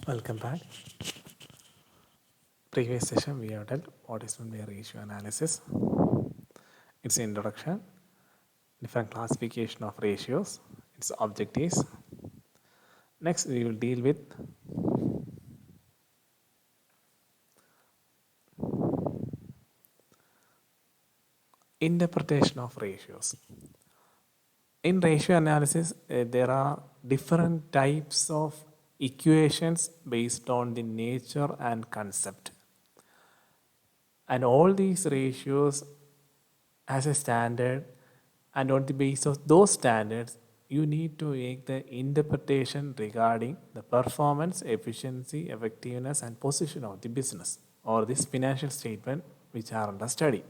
Welcome back. Previous session we have dealt what is meant by ratio analysis. Its introduction, different classification of ratios, its objectives. Next we will deal with interpretation of ratios. In ratio analysis, there are different types of equations based on the nature and concept. And all these ratios as a standard, and on the basis of those standards, you need to make the interpretation regarding the performance, efficiency, effectiveness, and position of the business or this financial statement which are under study.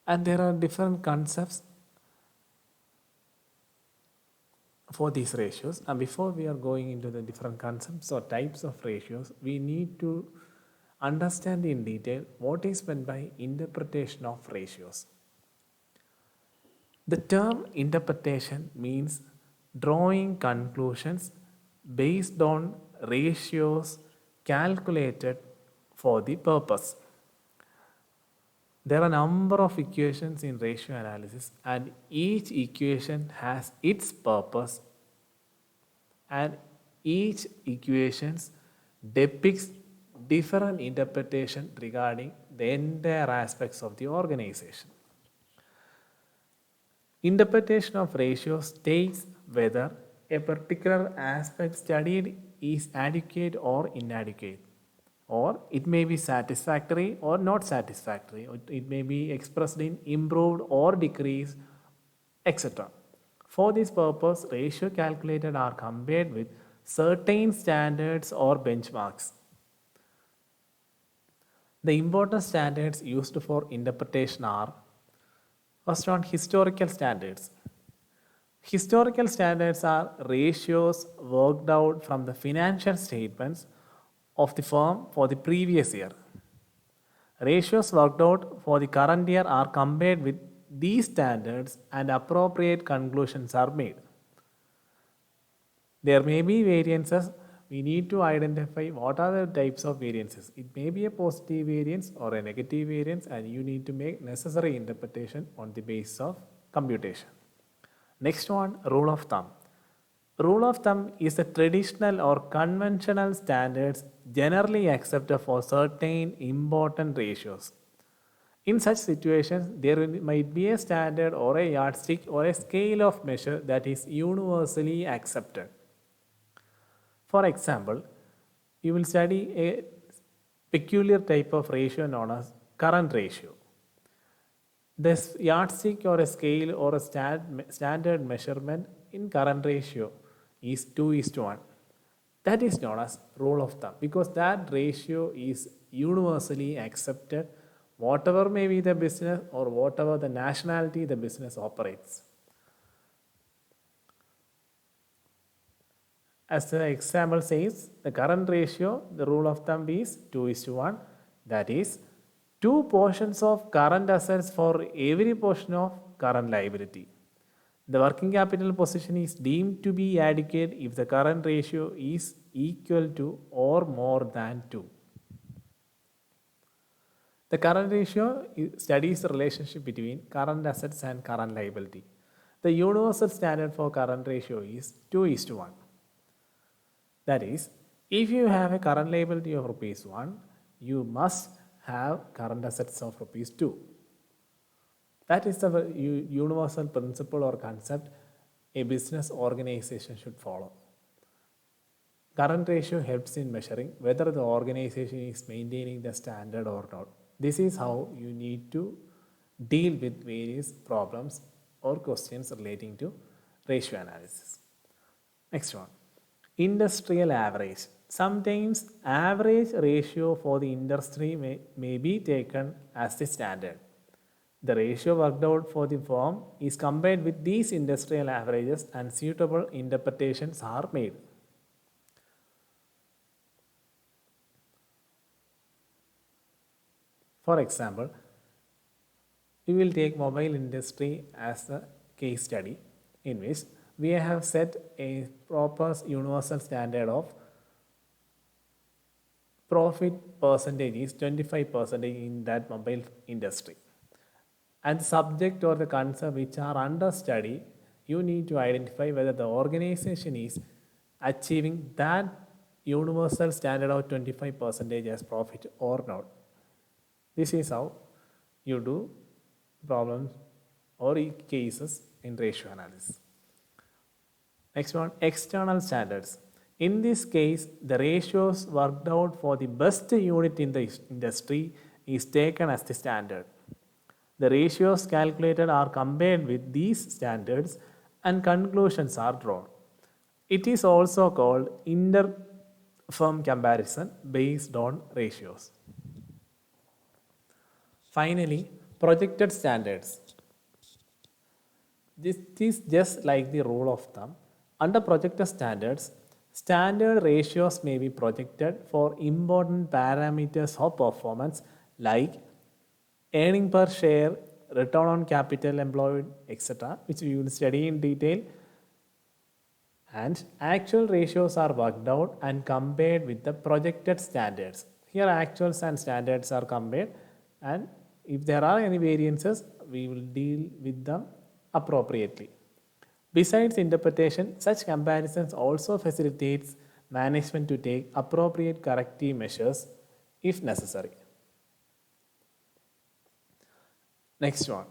And there are different concepts for these ratios. And before we are going into the different concepts or types of ratios, we need to understand in detail what is meant by interpretation of ratios. The term interpretation means drawing conclusions based on ratios calculated for the purpose. There are a number of equations in ratio analysis, and each equation has its purpose, and each equation depicts different interpretation regarding the entire aspects of the organization. Interpretation of ratios states whether a particular aspect studied is adequate or inadequate, or it may be satisfactory or not satisfactory, or it may be expressed in improved or decreased, etc. For this purpose, ratio calculated are compared with certain standards or benchmarks. The important standards used for interpretation are: first one, historical standards. Historical standards are ratios worked out from the financial statements of the firm for the previous year. Ratios worked out for the current year are compared with these standards and appropriate conclusions are made. There may be variances. We need to identify what are the types of variances. It may be a positive variance or a negative variance, and you need to make necessary interpretation on the basis of computation. Next one, rule of thumb. Rule of thumb is the traditional or conventional standards generally accepted for certain important ratios. In such situations, there might be a standard or a yardstick or a scale of measure that is universally accepted. For example, you will study a peculiar type of ratio known as current ratio. This yardstick or a scale or a standard measurement in current ratio is 2:1. That is known as rule of thumb because that ratio is universally accepted, whatever may be the business or whatever the nationality the business operates. As the example says, the current ratio, the rule of thumb is 2:1. That is, two portions of current assets for every portion of current liability. The working capital position is deemed to be adequate if the current ratio is equal to or more than 2. The current ratio studies the relationship between current assets and current liability. The universal standard for current ratio is 2:1. That is, if you have a current liability of rupees 1, you must have current assets of rupees 2. That is the universal principle or concept a business organization should follow. Current ratio helps in measuring whether the organization is maintaining the standard or not. This is how you need to deal with various problems or questions relating to ratio analysis. Next one, industrial average. Sometimes average ratio for the industry may be taken as the standard. The ratio worked out for the firm is compared with these industrial averages and suitable interpretations are made. For example, we will take mobile industry as a case study in which we have set a proper universal standard of profit percentage is 25% in that mobile industry. And the subject or the concept which are under study, you need to identify whether the organization is achieving that universal standard of 25% as profit or not. This is how you do problems or cases in ratio analysis. Next one, external standards. In this case, the ratios worked out for the best unit in the industry is taken as the standard. The ratios calculated are compared with these standards and conclusions are drawn. It is also called inter-firm comparison based on ratios. Finally, projected standards. This is just like the rule of thumb. Under projected standards, standard ratios may be projected for important parameters of performance like earning per share, return on capital employed, etc., which we will study in detail. And actual ratios are worked out and compared with the projected standards. Here, actuals and standards are compared, and if there are any variances, we will deal with them appropriately. Besides interpretation, such comparisons also facilitates management to take appropriate corrective measures if necessary. Next one.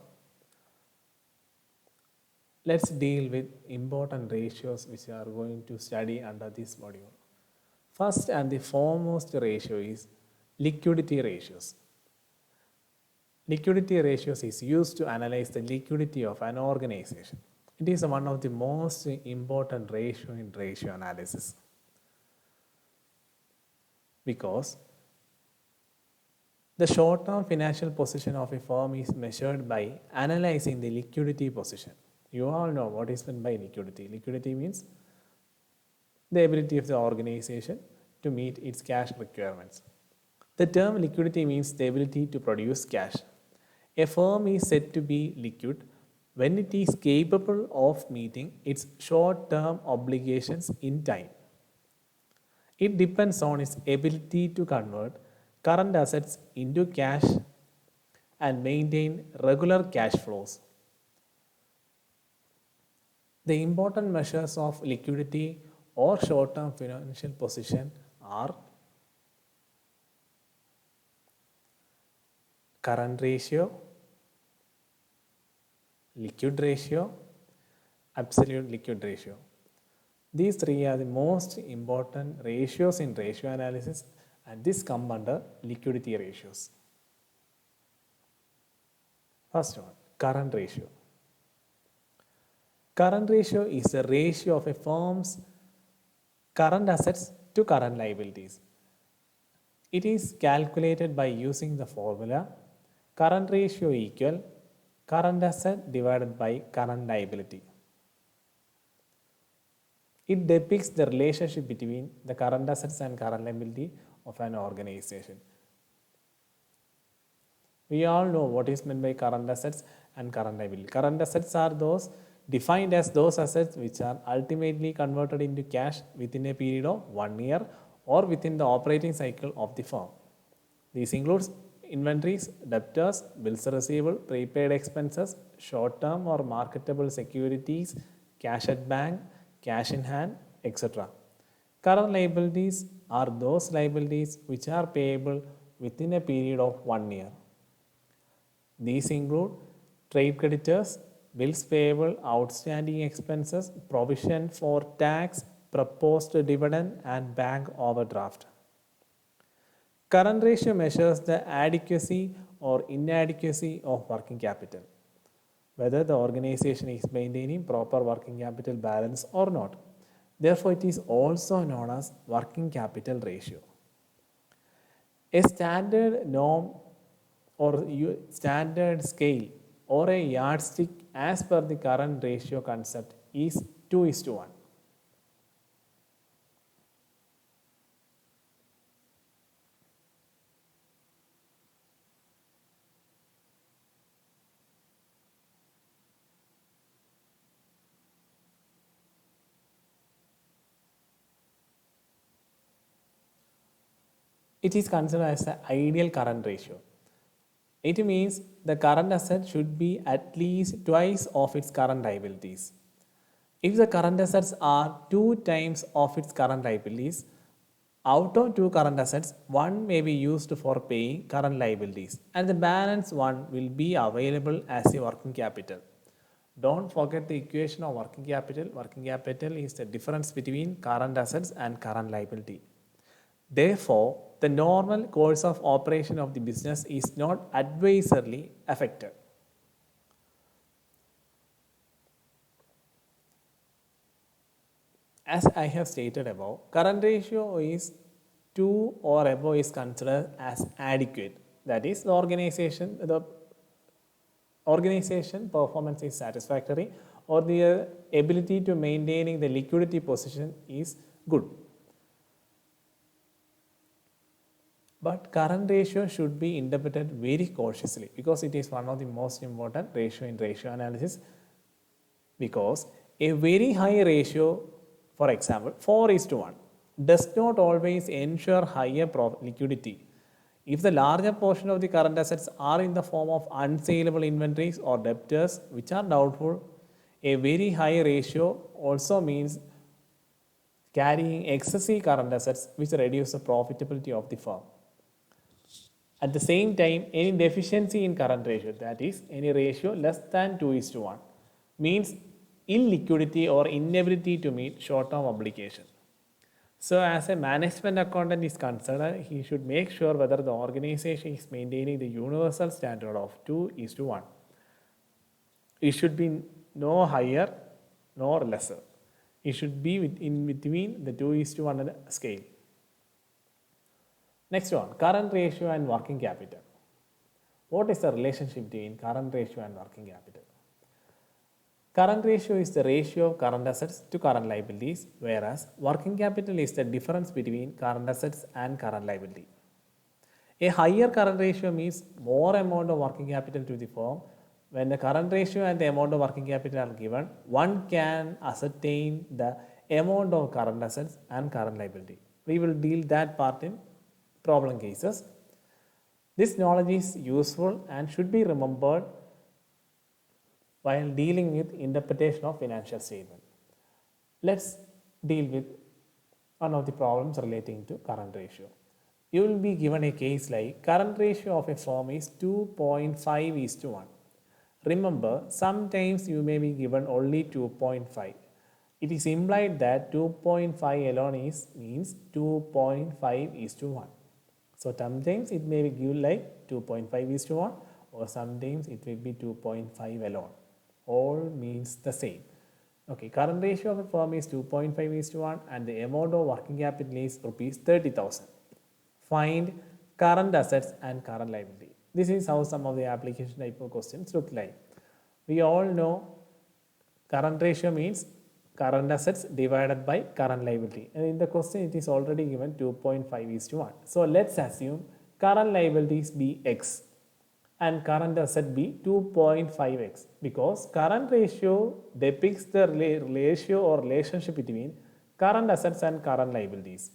Let's deal with important ratios which we are going to study under this module. First and the foremost ratio is liquidity ratios. Liquidity ratios is used to analyze the liquidity of an organization. It is one of the most important ratio in ratio analysis because the short-term financial position of a firm is measured by analyzing the liquidity position. You all know what is meant by liquidity. Liquidity means the ability of the organization to meet its cash requirements. The term liquidity means the ability to produce cash. A firm is said to be liquid when it is capable of meeting its short-term obligations in time. It depends on its ability to convert current assets into cash and maintain regular cash flows. The important measures of liquidity or short-term financial position are current ratio, liquid ratio, absolute liquid ratio. These three are the most important ratios in ratio analysis, and this come under liquidity ratios. First one, current ratio. Current ratio is the ratio of a firm's current assets to current liabilities. It is calculated by using the formula current ratio equal current asset divided by current liability. It depicts the relationship between the current assets and current liability of an organization. We all know what is meant by current assets and current liability. Current assets are those defined as those assets which are ultimately converted into cash within a period of 1 year or within the operating cycle of the firm. These includes inventories, debtors, bills receivable, prepaid expenses, short-term or marketable securities, cash at bank, cash in hand, etc. Current liabilities are those liabilities which are payable within a period of 1 year. These include trade creditors, bills payable, outstanding expenses, provision for tax, proposed dividend, and bank overdraft. Current ratio measures the adequacy or inadequacy of working capital, whether the organization is maintaining proper working capital balance or not. Therefore, it is also known as working capital ratio. A standard norm or standard scale or a yardstick as per the current ratio concept is 2:1. It is considered as the ideal current ratio. It means the current asset should be at least twice of its current liabilities. If the current assets are two times of its current liabilities, out of two current assets, one may be used for paying current liabilities and the balance one will be available as a working capital. Don't forget the equation of working capital. Working capital is the difference between current assets and current liability. Therefore, the normal course of operation of the business is not advisory affected. As I have stated above, current ratio is 2 or above is considered as adequate. That is, the organization performance is satisfactory or the ability to maintaining the liquidity position is good. But current ratio should be interpreted very cautiously because it is one of the most important ratio in ratio analysis, because a very high ratio, for example 4:1, does not always ensure higher liquidity. If the larger portion of the current assets are in the form of unsaleable inventories or debtors which are doubtful, a very high ratio also means carrying excessive current assets which reduce the profitability of the firm. At the same time, any deficiency in current ratio, that is, any ratio less than 2:1, means illiquidity or inability to meet short-term obligation. So, as a management accountant is concerned, he should make sure whether the organization is maintaining the universal standard of 2:1. It should be no higher nor lesser. It should be in between the 2:1 scale. Next one, current ratio and working capital. What is the relationship between current ratio and working capital? Current ratio is the ratio of current assets to current liabilities, whereas working capital is the difference between current assets and current liability. A higher current ratio means more amount of working capital to the firm. When the current ratio and the amount of working capital are given, one can ascertain the amount of current assets and current liability. We will deal that part in problem cases. This knowledge is useful and should be remembered while dealing with interpretation of financial statement. Let's deal with one of the problems relating to current ratio. You will be given a case like current ratio of a firm is 2.5:1. Remember, sometimes you may be given only 2.5. It is implied that 2.5 alone means 2.5:1. So sometimes it may be given like 2.5:1 or sometimes it will be 2.5 alone. All means the same. Okay, current ratio of a firm is 2.5:1 and the amount of working capital is rupees 30,000. Find current assets and current liability. This is how some of the application type of questions look like. We all know current ratio means current assets divided by current liability. And in the question it is already given 2.5:1. So let's assume current liabilities be X and current asset be 2.5x, because current ratio depicts the ratio or relationship between current assets and current liabilities.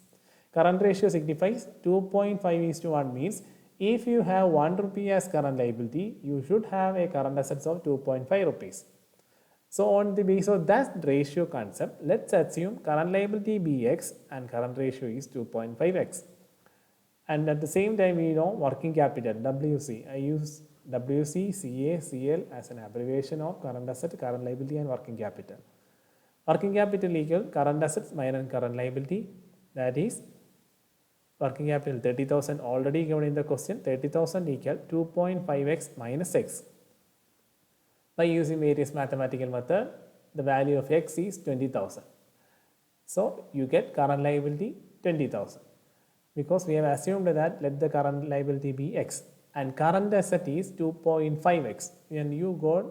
Current ratio signifies 2.5:1 means if you have 1 rupee as current liability, you should have a current assets of 2.5 rupees. So on the basis of that ratio concept, let's assume current liability be X and current ratio is 2.5x. And at the same time, we know working capital, WC. I use WC, CA, CL as an abbreviation of current asset, current liability and working capital. Working capital equal current assets minus current liability. That is working capital 30,000 already given in the question. 30,000 equal 2.5x minus x. By using various mathematical method, the value of x is 20,000. So you get current liability 20,000. Because we have assumed that let the current liability be x and current asset is 2.5x, and you got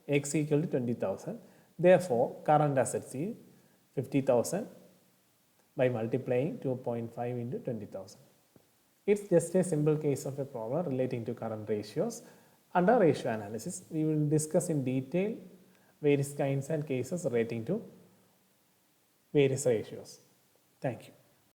x equal to 20,000. Therefore, current assets is 50,000 by multiplying 2.5 into 20,000. It's just a simple case of a problem relating to current ratios. Under ratio analysis, we will discuss in detail various kinds and cases relating to various ratios. Thank you.